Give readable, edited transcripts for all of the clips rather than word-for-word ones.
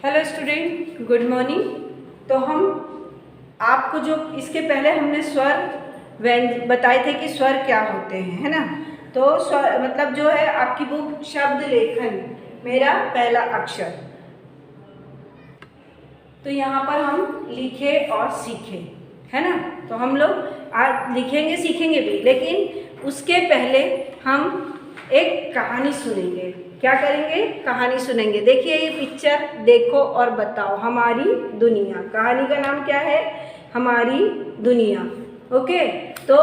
Hello student, good morning. तो हम आपको जो इसके पहले हमने स्वर बताए थे कि स्वर क्या होते हैं, है ना। तो स्वर मतलब जो है आपकी बुक शब्द लेखन, मेरा पहला अक्षर। तो यहाँ पर हम लिखे और सीखे, है ना। तो हम लोग आज लिखेंगे सीखेंगे भी, लेकिन उसके पहले हम एक कहानी सुनेंगे। क्या करेंगे? कहानी सुनेंगे। देखिए ये पिक्चर देखो और बताओ, हमारी दुनिया। कहानी का नाम क्या है? हमारी दुनिया। ओके, तो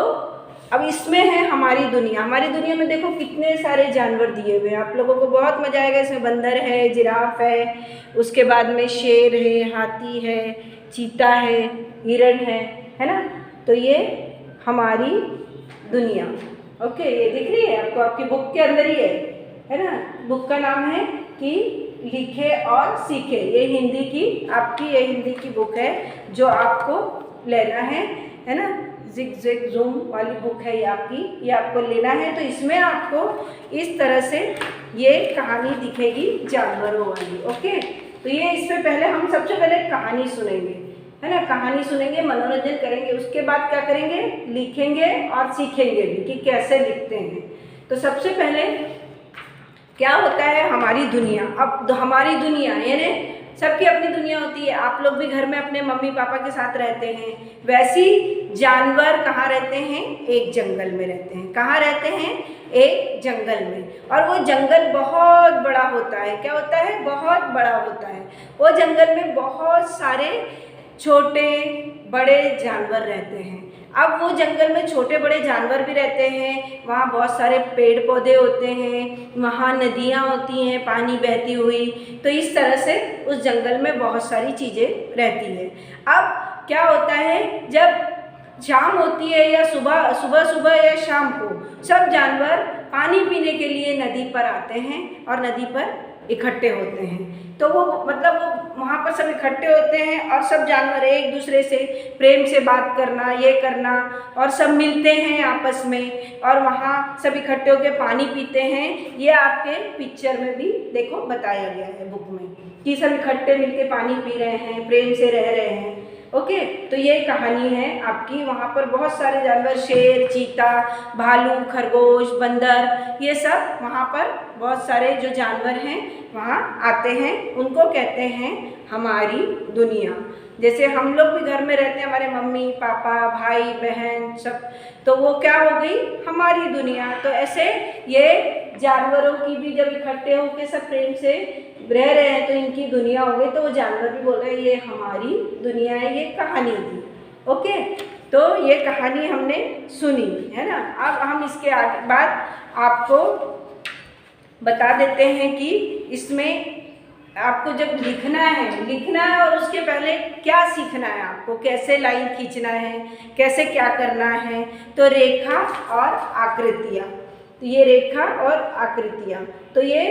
अब इसमें है हमारी दुनिया। हमारी दुनिया में देखो कितने सारे जानवर दिए हुए हैं। आप लोगों को बहुत मजा आएगा। इसमें बंदर है, जिराफ है, उसके बाद में शेर है, हाथी है, चीता है, हिरण है ना। तो ये हमारी दुनिया। ओके, ये दिख रही है आपको, आपकी बुक के अंदर ही है ना। बुक का नाम है कि लिखे और सीखे। ये हिंदी की आपकी ये हिंदी की बुक है जो आपको लेना है ना। जिग जिग जूम वाली बुक है ये आपकी, ये आपको लेना है। तो इसमें आपको इस तरह से ये कहानी दिखेगी जानवरों वाली। ओके, तो ये इसमें पहले हम सबसे पहले कहानी सुनेंगे, है ना। कहानी सुनेंगे, मनोरंजन करेंगे, उसके बाद क्या करेंगे? लिखेंगे और सीखेंगे भी कि कैसे लिखते हैं। तो सबसे पहले क्या होता है हमारी दुनिया। अब हमारी दुनिया यानी सबकी अपनी दुनिया होती है। आप लोग भी घर में अपने मम्मी पापा के साथ रहते हैं, वैसी जानवर कहाँ रहते हैं? एक जंगल में रहते हैं। कहाँ रहते हैं? एक जंगल में। और वो जंगल बहुत बड़ा होता है। क्या होता है? बहुत बड़ा होता है। वो जंगल में बहुत सारे छोटे बड़े जानवर रहते हैं। अब वो जंगल में छोटे बड़े जानवर भी रहते हैं, वहाँ बहुत सारे पेड़ पौधे होते हैं, वहाँ नदियाँ होती हैं पानी बहती हुई। तो इस तरह से उस जंगल में बहुत सारी चीज़ें रहती हैं। अब क्या होता है, जब शाम होती है या सुबह सुबह या शाम को सब जानवर पानी पीने के लिए नदी पर आते हैं और नदी पर इकट्ठे होते हैं। तो वो मतलब वो वहाँ पर सब इकट्ठे होते हैं और सब जानवर एक दूसरे से प्रेम से बात करना, ये करना, और सब मिलते हैं आपस में और वहाँ सब इकट्ठे होकर पानी पीते हैं। ये आपके पिक्चर में भी देखो बताया गया है बुक में कि सब इकट्ठे मिलके पानी पी रहे हैं, प्रेम से रह रहे हैं। ओके, तो ये कहानी है आपकी। वहाँ पर बहुत सारे जानवर, शेर, चीता, भालू, खरगोश, बंदर, ये सब वहाँ पर बहुत सारे जो जानवर हैं वहाँ आते हैं। उनको कहते हैं हमारी दुनिया। जैसे हम लोग भी घर में रहते हैं, हमारे मम्मी पापा भाई बहन सब, तो वो क्या हो गई? हमारी दुनिया। तो ऐसे ये जानवरों की भी जब इकट्ठे होकर सब प्रेम से रह रहे हैं तो इनकी दुनिया हो गई। तो वो जानवर भी बोल रहे हैं ये हमारी दुनिया है। ये कहानी थी। ओके, तो ये कहानी हमने सुनी, है ना। अब हम इसके आगे बाद आपको बता देते हैं कि इसमें आपको जब लिखना है और उसके पहले क्या सीखना है आपको, कैसे लाइन खींचना है, कैसे क्या करना है। तो रेखा और आकृतियाँ, तो ये रेखा और आकृतियाँ, तो ये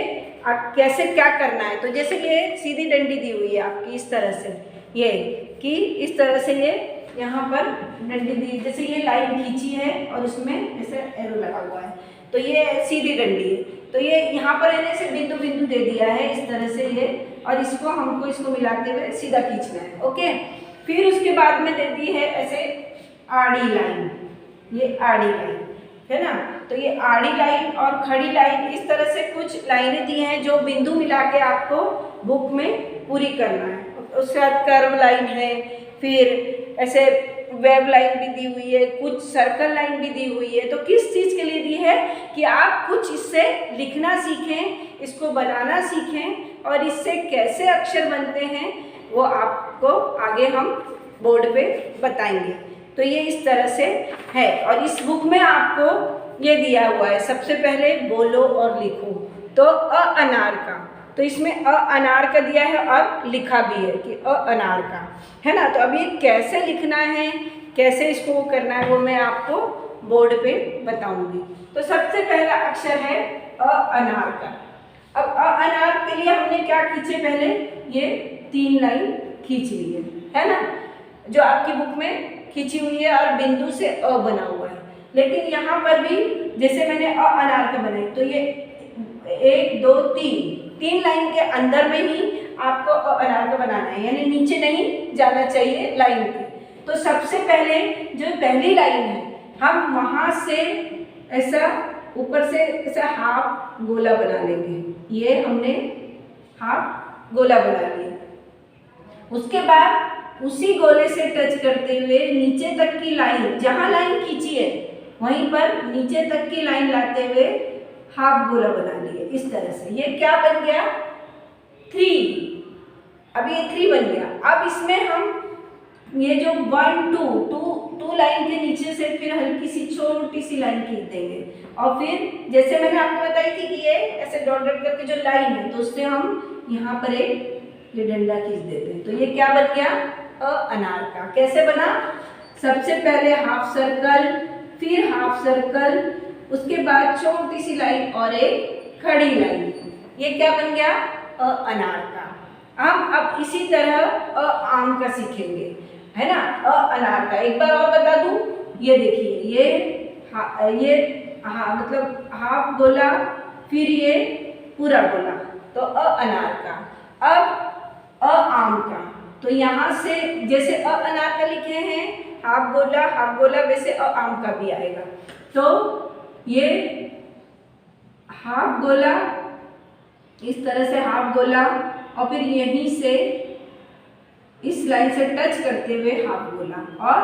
कैसे क्या करना है। तो जैसे ये सीधी डंडी दी हुई है आपकी इस तरह से, ये कि इस तरह से ये यहाँ पर डंडी दी, जैसे ये लाइन खींची है और उसमें ऐसे एरो लगा हुआ है, तो ये सीधी डंडी है। तो ये यहाँ पर इन्हें से बिंदु बिंदु दे दिया है इस तरह से ये, और इसको हमको इसको मिलाते हुए सीधा खींचना है। ओके, फिर उसके बाद में दे दी है ऐसे आड़ी लाइन, ये आड़ी लाइन है ना। तो ये आड़ी लाइन और खड़ी लाइन, इस तरह से कुछ लाइनें दी हैं जो बिंदु मिला के आपको बुक में पूरी करना है। उसके बाद कर्व लाइन है, फिर ऐसे वेब लाइन भी दी हुई है, कुछ सर्कल लाइन भी दी हुई है। तो किस चीज़ के लिए दी है? कि आप कुछ इससे लिखना सीखें, इसको बनाना सीखें, और इससे कैसे अक्षर बनते हैं वो आपको आगे हम बोर्ड पे बताएंगे। तो ये इस तरह से है, और इस बुक में आपको ये दिया हुआ है सबसे पहले बोलो और लिखो। तो अनार का, तो इसमें अनार का दिया है और लिखा भी है कि अनार का, है ना। तो अब ये कैसे लिखना है, कैसे इसको करना है, वो मैं आपको बोर्ड पे बताऊंगी। तो सबसे पहला अक्षर है अनार का। अब अनार के लिए हमने क्या खींचे? पहले ये 3 लाइन खींच ली है ना, जो आपकी बुक में खींची हुई है और बिंदु से अ बना हुआ है। लेकिन यहाँ पर भी जैसे मैंने अनार का बनाई, तो ये 1 2 3 लाइन के अंदर में ही आपको अनार का बनाना है, यानी नीचे नहीं जाना चाहिए लाइन के। तो सबसे पहले जो पहली लाइन है हम वहाँ से ऐसा ऊपर से ऐसा हाफ गोला बना लेंगे। ये हमने हाफ गोला बना लिया। उसके बाद उसी गोले से टच करते हुए नीचे तक की लाइन, जहाँ लाइन खींची है वहीं पर नीचे तक की लाइन लाते हुए हाफ गोला बना लिए इस तरह से। ये क्या बन गया? 3। अब ये 3 बन गया। अब इसमें हम ये जो 1 2 लाइन के नीचे से फिर हल्की सी छोटी सी लाइन खींच देंगे और फिर जैसे मैंने आपको बताई थी कि ये ऐसे डॉट डॉट करके जो लाइन है तो उससे हम यहाँ पर एक ये डंडा खींच देते हैं। तो ये क्या बन गया? अनार का। कैसे बना? सबसे पहले हाफ सर्कल, फिर हाफ सर्कल, उसके बाद छोटी सी लाइन और एक खड़ी लाइन। ये क्या बन गया? अनार का। हम अब इसी तरह आम का सीखेंगे, है ना? अनार का एक बार और बता दूं, ये देखिए ये मतलब हाफ गोला, फिर ये पूरा गोला, तो अनार का। अब आम का, तो यहाँ से जैसे अनार का लिखे हैं हाफ गोला, वैसे आम का भी आएगा। तो ये हाफ गोला, इस तरह से हाफ गोला और फिर यहीं से इस लाइन से टच करते हुए हाफ गोला और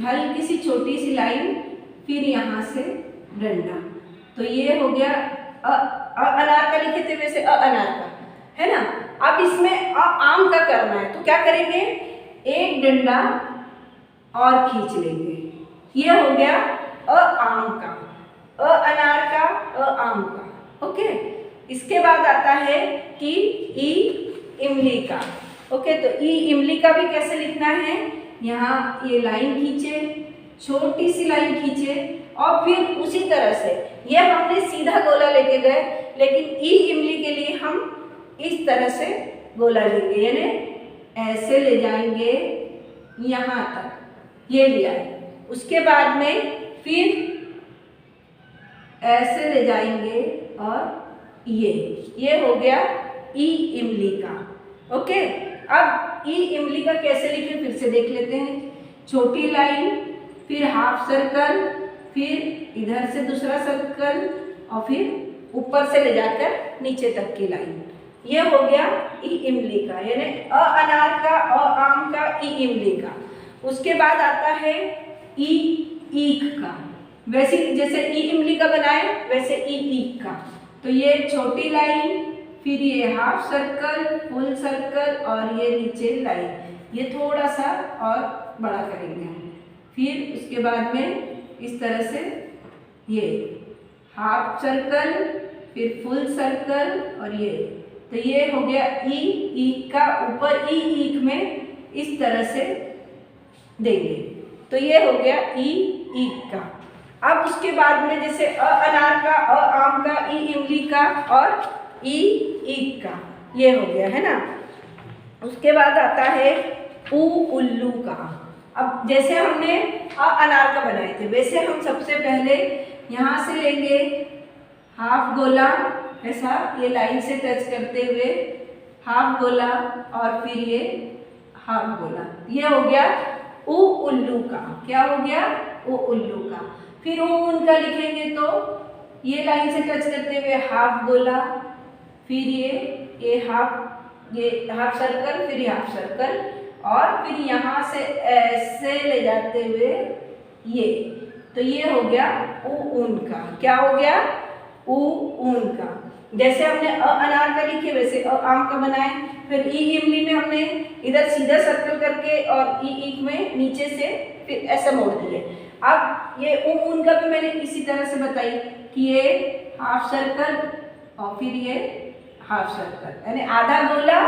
हल्की सी छोटी सी लाइन, फिर यहाँ से डंडा। तो ये हो गया अनार का लिखे थे वैसे अनार का, है ना? अब इसमें आम का करना है तो क्या करेंगे? एक डंडा और खींच लेंगे। ये हो गया आम का, अनार का, आम का। ओके, इसके बाद आता है कि ई इमली का। ओके, तो ई इमली का भी कैसे लिखना है? यहाँ ये लाइन खींचे, छोटी सी लाइन खींचे और फिर उसी तरह से ये हमने सीधा गोला लेके गए, लेकिन ई इमली के लिए हम इस तरह से गोला लेंगे, यानी ऐसे ले जाएंगे यहाँ तक, ये लिया है। उसके बाद में फिर ऐसे ले जाएंगे और ये हो गया ई इमली का। ओके, अब ई इमली का कैसे लिखें फिर से देख लेते हैं। छोटी लाइन, फिर हाफ सर्कल, फिर इधर से दूसरा सर्कल और फिर ऊपर से ले जाकर नीचे तक की लाइन। ये हो गया ई इमली का, यानी अनार का, आम का, ई इमली का। उसके बाद आता है ई ईख का। वैसे जैसे ई इमली का बनाए वैसे ई ईख का। तो ये छोटी लाइन, फिर ये हाफ सर्कल, फुल सर्कल और ये नीचे लाइन, ये थोड़ा सा और बड़ा करेंगे हम। फिर उसके बाद में इस तरह से ये हाफ सर्कल, फिर फुल सर्कल और ये, तो ये हो गया ई ईख का। ऊपर ई ईख में इस तरह से देंगे, तो ये हो गया ई ईख का। अब उसके बाद में जैसे अनार का, आम का, ई इमली का और ई ईख का, ये हो गया, है ना? उसके बाद आता है उल्लू का। अब जैसे हमने अनार का बनाए थे वैसे हम सबसे पहले यहाँ से लेंगे हाफ गोला, ऐसा ये लाइन से टच करते हुए हाफ गोला और फिर ये हाफ गोला। ये हो गया उल्लू का। क्या हो गया? उल्लू का। फिर उनका लिखेंगे तो ये लाइन से टच करते हुए हाफ गोला, फिर ये हाफ सर्कल, फिर ये हाफ सर्कल और फिर यहाँ से ऐसे ले जाते हुए ये, तो ये हो गया ऊन का। क्या हो गया? ऊन का। जैसे हमने अनार का लिखे वैसे आम का बनाए। फिर ई इमली में हमने इधर सीधा सर्कल करके और ई ईख में नीचे से फिर ऐसा मोड़ दिए। अब ये ऊन का भी मैंने इसी तरह से बताई कि ये हाफ सर्कल और फिर ये हाफ सर्कल, यानी आधा गोला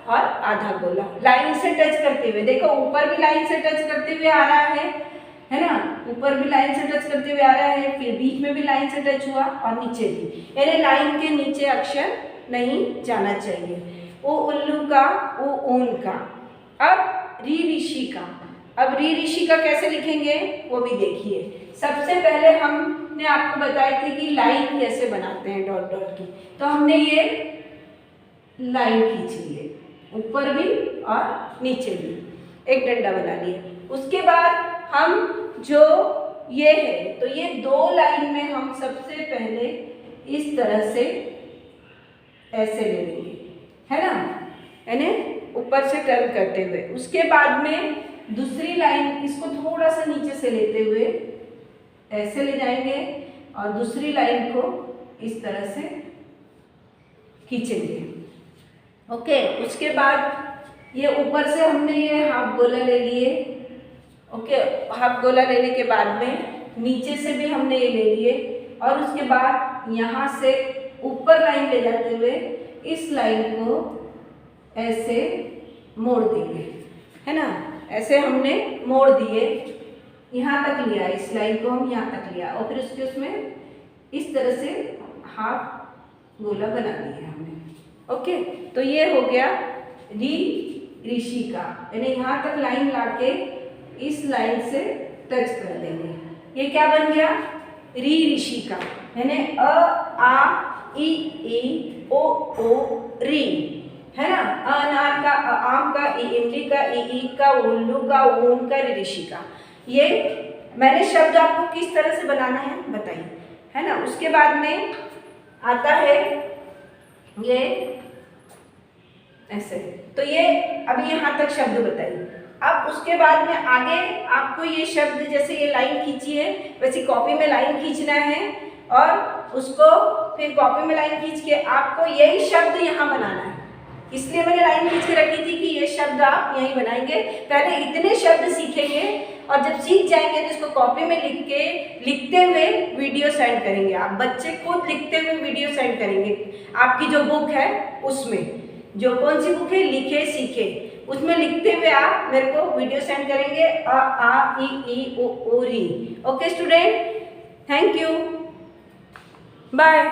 और आधा गोला लाइन से टच करते हुए। देखो ऊपर भी लाइन से टच करते हुए आ रहा है ना? ऊपर भी लाइन से टच करते हुए आ रहा है, फिर बीच में भी लाइन से टच हुआ और नीचे भी, यानी लाइन के नीचे अक्षर नहीं जाना चाहिए। उल्लू का, ऊन का। अब ऋषि का। अब ऋषि का कैसे लिखेंगे वो भी देखिए। सबसे पहले हमने आपको बताई थी कि लाइन कैसे बनाते हैं डॉट डॉट की। तो हमने ये लाइन खींच लिए, ऊपर भी और नीचे भी एक डंडा बना लिया। उसके बाद हम जो ये है तो ये 2 लाइन में हम सबसे पहले इस तरह से ऐसे ले लेंगे, है ना, यानी ऊपर से टर्न करते हुए। उसके बाद में दूसरी लाइन इसको थोड़ा सा नीचे से लेते हुए ऐसे ले जाएंगे और दूसरी लाइन को इस तरह से खींचेंगे। ओके, उसके बाद ये ऊपर से हमने ये हाफ गोला ले लिए। ओके, हाफ गोला लेने के बाद में नीचे से भी हमने ये ले लिए और उसके बाद यहाँ से ऊपर लाइन ले जाते हुए इस लाइन को ऐसे मोड़ देंगे, है ना, ऐसे हमने मोड़ दिए, यहाँ तक लिया, इस लाइन को हम यहाँ तक लिया और फिर उसके उसमें इस तरह से हाफ गोला बना दिया हमने। ओके, तो ये हो गया री ऋषि का, यानी यहाँ तक लाइन लाके इस लाइन से टच कर देंगे। ये क्या बन गया? री ऋषि का, यानी अ आ इ ई ओ री, है ना, अनार का, आम का, इमली का, ई का, उल्लू का, ऊन का, ऋषि का। ये मैंने शब्द आपको किस तरह से बनाना है बताइए, है ना। उसके बाद में आता है ये ऐसे, तो ये अभी यहाँ तक शब्द बताइए। अब उसके बाद में आगे आपको ये शब्द, जैसे ये लाइन खींची है वैसे कॉपी में लाइन खींचना है और उसको फिर कॉपी में लाइन खींच के आपको यही शब्द यहाँ बनाना है। इसलिए मैंने लाइन खींच के रखी थी कि ये शब्द आप यहीं बनाएंगे। पहले इतने शब्द सीखेंगे और जब सीख जाएंगे तो इसको कॉपी में लिख के लिखते हुए वीडियो सेंड करेंगे। आप बच्चे खुद लिखते हुए वीडियो सेंड करेंगे। आपकी जो बुक है उसमें, जो कौन सी बुक है, लिखे सीखे, उसमें लिखते हुए आप मेरे को वीडियो सेंड करेंगे, अ आ ई ओ री। Okay student, thank you, bye.